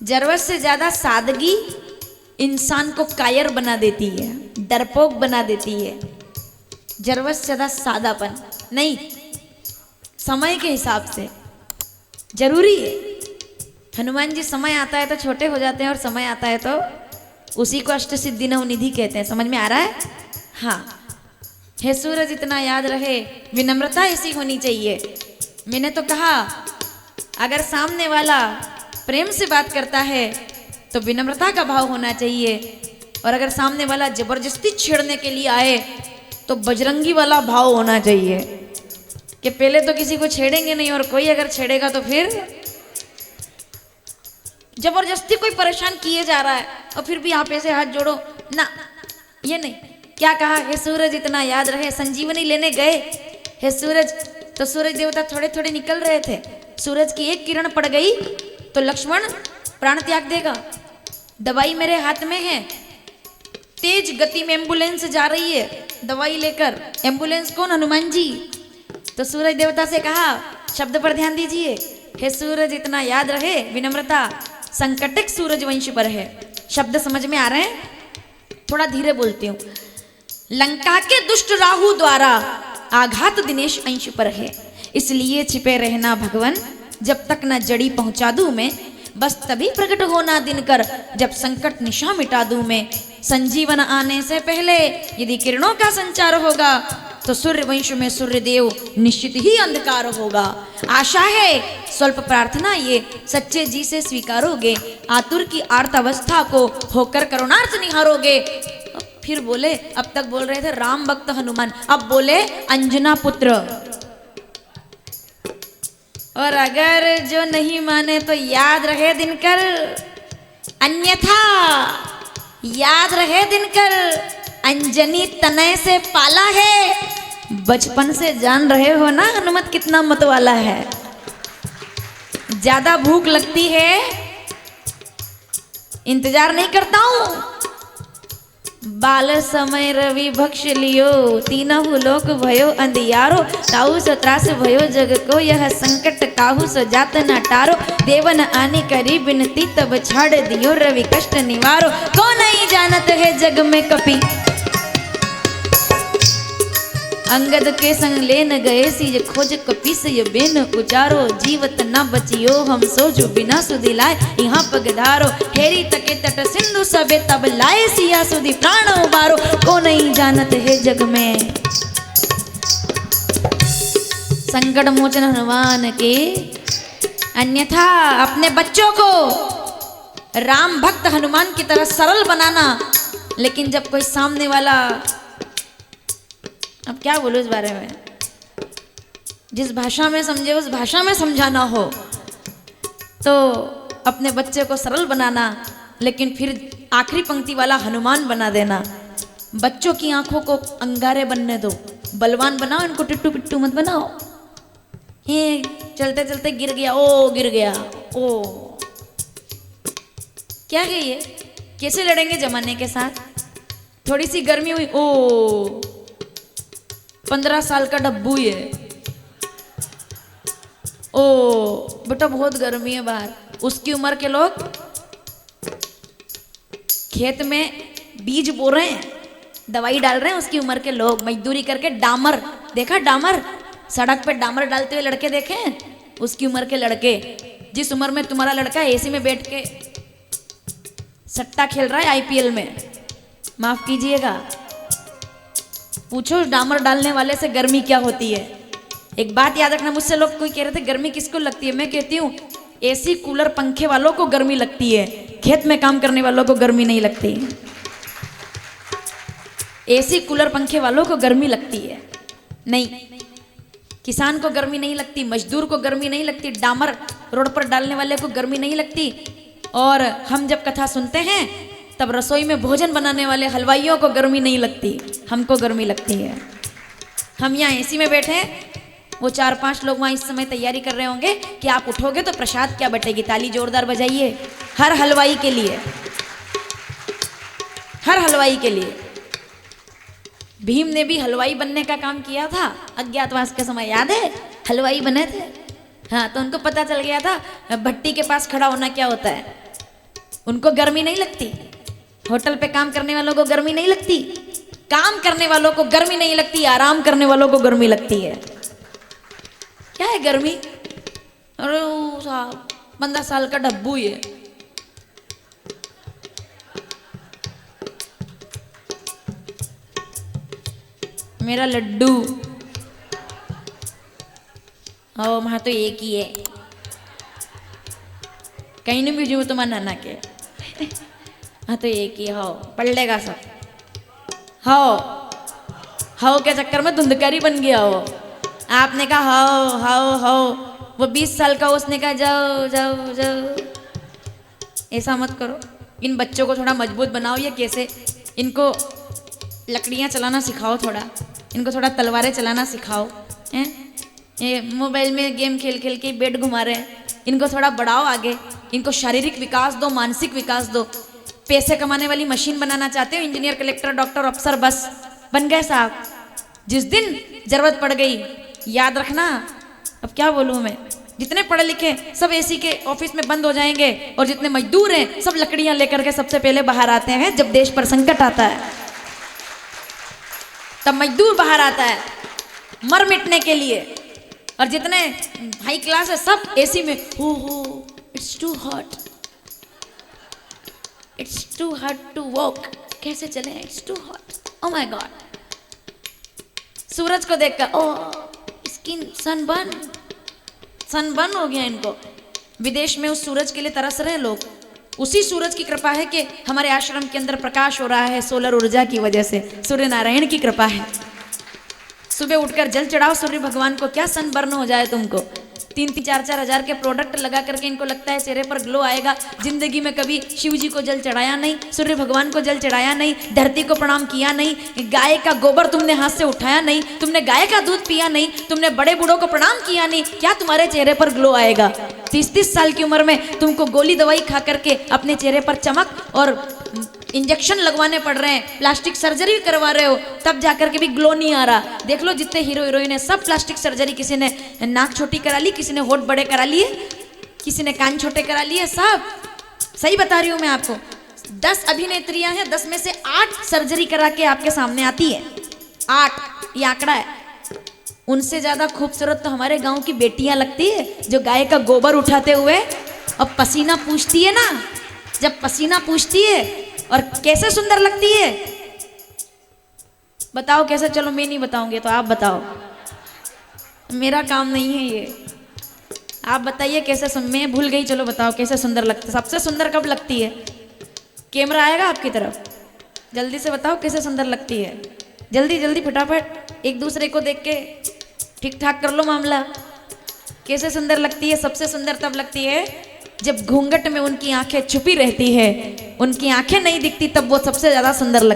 जरूरत से ज्यादा सादगी इंसान को कायर बना देती है, डरपोक बना देती है। जरूरत से ज्यादा सादापन नहीं, समय के हिसाब से जरूरी है। हनुमान जी समय आता है तो छोटे हो जाते हैं और समय आता है तो उसी को अष्ट सिद्धि नवनिधि कहते हैं। समझ में आ रहा है? हाँ। हे सूरज इतना याद रहे, विनम्रता ऐसी होनी चाहिए। मैंने तो कहा अगर सामने वाला प्रेम से बात करता है तो विनम्रता का भाव होना चाहिए, और अगर सामने वाला जबरदस्ती छेड़ने के लिए आए तो बजरंगी वाला भाव होना चाहिए कि पहले तो किसी को छेड़ेंगे नहीं, और कोई अगर छेड़ेगा तो फिर जबरदस्ती कोई परेशान किए जा रहा है और फिर भी आप ऐसे हाथ जोड़ो ना, ये नहीं। क्या कहा? हे सूरज इतना याद रहे, संजीवनी लेने गए हे सूरज, तो सूरज देवता थोड़े थोड़े निकल रहे थे। सूरज की एक किरण पड़ गई तो लक्ष्मण प्राण त्याग देगा। दवाई मेरे हाथ में है, तेज गति में एम्बुलेंस जा रही है दवाई लेकर। एम्बुलेंस कौन? हनुमान जी। तो सूरज देवता से कहा, शब्द पर ध्यान दीजिए, हे सूरज इतना याद रहे, विनम्रता संकटक सूरज वंश पर है। शब्द समझ में आ रहे हैं? थोड़ा धीरे बोलती हूँ। लंका के दुष्ट राहु द्वारा आघात दिनेश अंश पर है, इसलिए छिपे रहना भगवन, जब तक न जड़ी पहुंचा दूं मैं, बस तभी प्रकट होना दिनकर, जब संकट निशा मिटा दूं मैं। संजीवन आने से पहले यदि किरणों का संचार होगा तो सूर्य वंश में सूर्य देव निश्चित ही अंधकार होगा। आशा है स्वल्प प्रार्थना ये सच्चे जी से स्वीकारोगे, आतुर की आर्त अवस्था को होकर करुणार्थ निहारोगे। फिर बोले, अब तक बोल रहे थे राम भक्त हनुमान, अब बोले अंजना पुत्र। और अगर जो नहीं माने तो याद रहे दिनकर, अन्यथा याद रहे दिनकर, अंजनी तनय से पाला है। बचपन से जान रहे हो ना हनुमत कितना मत वाला है। ज्यादा भूख लगती है, इंतजार नहीं करता हूं। बाल समय रवि भक्ष लियो, तीनहु लोक भयो अंधियारो, ताहु स त्रास भयो जग को, यह संकट काहू स जात न टारो। देवन आने करी बिनती तब छाड़ दियो, रवि कष्ट निवारो। को नहीं जानत है जग में कपि, अंगद के संग लेन गए सीज खोज, कपीस ये बेन उचारो। जीवत न बचियो हम सोजो, बिना सुधि लाए यहाँ पगधारो। हेरी तके तट सिंधु सबे, तब लाए सिया सुधि प्राण उबारो। को नहीं जानत है जग में, संकट मोचन हनुमान के। अन्यथा अपने बच्चों को राम भक्त हनुमान की तरह सरल बनाना, लेकिन जब कोई सामने वाला, अब क्या बोलूं इस बारे में, जिस भाषा में समझे उस भाषा में समझाना हो तो अपने बच्चे को सरल बनाना, लेकिन फिर आखिरी पंक्ति वाला हनुमान बना देना। बच्चों की आंखों को अंगारे बनने दो, बलवान बनाओ, इनको टिट्टू पिट्टू मत बनाओ। ये चलते चलते गिर गया, ओ गिर गया, ओ क्या है ये? कैसे लड़ेंगे जमाने के साथ? थोड़ी सी गर्मी हुई, ओ 15 साल का डब्बू ये, ओ बेटा बहुत गर्मी है बाहर। उसकी उम्र के लोग खेत में बीज बो रहे हैं, दवाई डाल रहे हैं। उसकी उम्र के लोग मजदूरी करके, डामर देखा, डामर सड़क पे डामर डालते हुए लड़के देखे हैं? उसकी उम्र के लड़के। जिस उम्र में तुम्हारा लड़का एसी में बैठ के सट्टा खेल रहा है आईपीएल में, माफ कीजिएगा, पूछो डामर डालने वाले से गर्मी क्या होती है। एक बात याद रखना, मुझसे लोग कोई कह रहे थे गर्मी किसको लगती है, मैं कहती हूँ एसी कूलर पंखे वालों को गर्मी लगती है, खेत में काम करने वालों को गर्मी नहीं लगती। एसी कूलर पंखे वालों को गर्मी लगती है, नहीं, किसान को गर्मी नहीं लगती, मजदूर को गर्मी नहीं लगती, डामर रोड पर डालने वाले को गर्मी नहीं लगती। और हम जब कथा सुनते हैं तब रसोई में भोजन बनाने वाले हलवाइयों को गर्मी नहीं लगती, हमको गर्मी लगती है। हम यहाँ एसी में बैठे हैं, वो 4-5 लोग वहाँ इस समय तैयारी कर रहे होंगे कि आप उठोगे तो प्रसाद क्या बटेगी। ताली जोरदार बजाइए हर हलवाई के लिए, हर हलवाई के लिए। भीम ने भी हलवाई बनने का काम किया था अज्ञातवास के समय, याद है? हलवाई बने थे। हाँ, तो उनको पता चल गया था भट्टी के पास खड़ा होना क्या होता है। उनको गर्मी नहीं लगती। होटल पे काम करने वालों को गर्मी नहीं लगती। काम करने वालों को गर्मी नहीं लगती, आराम करने वालों को गर्मी लगती है। क्या है गर्मी? अरे वो साहब 15 साल का डब्बू ये, मेरा लड्डू। ओ वहां तो एक ही है, कहीं नहीं भेजू तुम्हारा नाना के। हाँ तो एक ही हो, पढ़ लेगा सब। हो के चक्कर में धुंधकारी बन गया हो। आपने कहा हो, वो 20 साल का, उसने कहा जाओ जाओ जाओ। ऐसा मत करो, इन बच्चों को थोड़ा मजबूत बनाओ। ये कैसे, इनको लकड़ियाँ चलाना सिखाओ, थोड़ा इनको थोड़ा तलवारें चलाना सिखाओ। हैं ये मोबाइल में गेम खेल खेल के बेड घुमा रहे हैं, इनको थोड़ा बढ़ाओ आगे। इनको शारीरिक विकास दो, मानसिक विकास दो। पैसे कमाने वाली मशीन बनाना चाहते हो, इंजीनियर, कलेक्टर, डॉक्टर, अफसर, बस बन गए साहब। जिस दिन जरूरत पड़ गई, याद रखना, अब क्या बोलूँ मैं, जितने पढ़े लिखे सब एसी के ऑफिस में बंद हो जाएंगे, और जितने मजदूर हैं सब लकड़ियां लेकर के सबसे पहले बाहर आते हैं। जब देश पर संकट आता है तब मजदूर बाहर आता है मर मिटने के लिए, और जितने हाई क्लास है सब एसी में, हो it's too hot, it's too hot to walk, कैसे चले, it's too hot, oh my God. सूरज को देखकर ओ स्किन सनबर्न हो गया इनको। विदेश में उस सूरज के लिए तरस रहे लोग। उसी सूरज की कृपा है कि हमारे आश्रम के अंदर प्रकाश हो रहा है, सोलर ऊर्जा की वजह से, सूर्य नारायण की कृपा है। सुबह उठकर जल चढ़ाओ सूर्य भगवान को, क्या सनबर्न हो जाए तुमको। 3-4 हजार के प्रोडक्ट लगा करके इनको लगता है चेहरे पर ग्लो आएगा। जिंदगी में कभी शिव जी को जल चढ़ाया नहीं, सूर्य भगवान को जल चढ़ाया नहीं, धरती को प्रणाम किया नहीं, गाय का गोबर तुमने हाथ से उठाया नहीं, तुमने गाय का दूध पिया नहीं, तुमने बड़े बूढ़ों को प्रणाम किया नहीं, क्या तुम्हारे चेहरे पर ग्लो आएगा। 30-30 साल की उम्र में तुमको गोली दवाई खा करके अपने चेहरे पर चमक और इंजेक्शन लगवाने पड़ रहे हैं, प्लास्टिक सर्जरी करवा रहे हो, तब जाकर के भी ग्लो नहीं आ रहा। देख लो जितने हीरो हीरोइन है सब प्लास्टिक सर्जरी, किसी ने नाक छोटी करा ली, किसी ने होठ बड़े करा लिए, किसी ने कान छोटे करा लिए, सब सही बता रही हूँ मैं आपको। 10 अभिनेत्रियां हैं, 10 में से 8 सर्जरी करा के आपके सामने आती है। 8 ये आंकड़ा है। उनसे ज्यादा खूबसूरत तो हमारे गांव की बेटियां लगती है, जो गाय का गोबर उठाते हुए और पसीना पूछती है ना, जब पसीना पूछती है और कैसे सुंदर लगती है। बताओ कैसे, चलो मैं नहीं बताऊंगी तो आप बताओ, मेरा काम नहीं है ये। आप बताइए कैसे, मैं भूल गई, चलो बताओ कैसे सुंदर लगती है। सबसे सुंदर कब लगती है? कैमरा आएगा आपकी तरफ, जल्दी से बताओ कैसे सुंदर लगती है। जल्दी जल्दी फटाफट, एक दूसरे को देख के ठीक ठाक कर लो मामला। कैसे सुंदर लगती है? सबसे सुंदर तब लगती है जब घूंघट में उनकी आंखें छुपी रहती है, उनकी आंखें नहीं दिखती, तब वो सबसे ज्यादा सुंदर लगती है।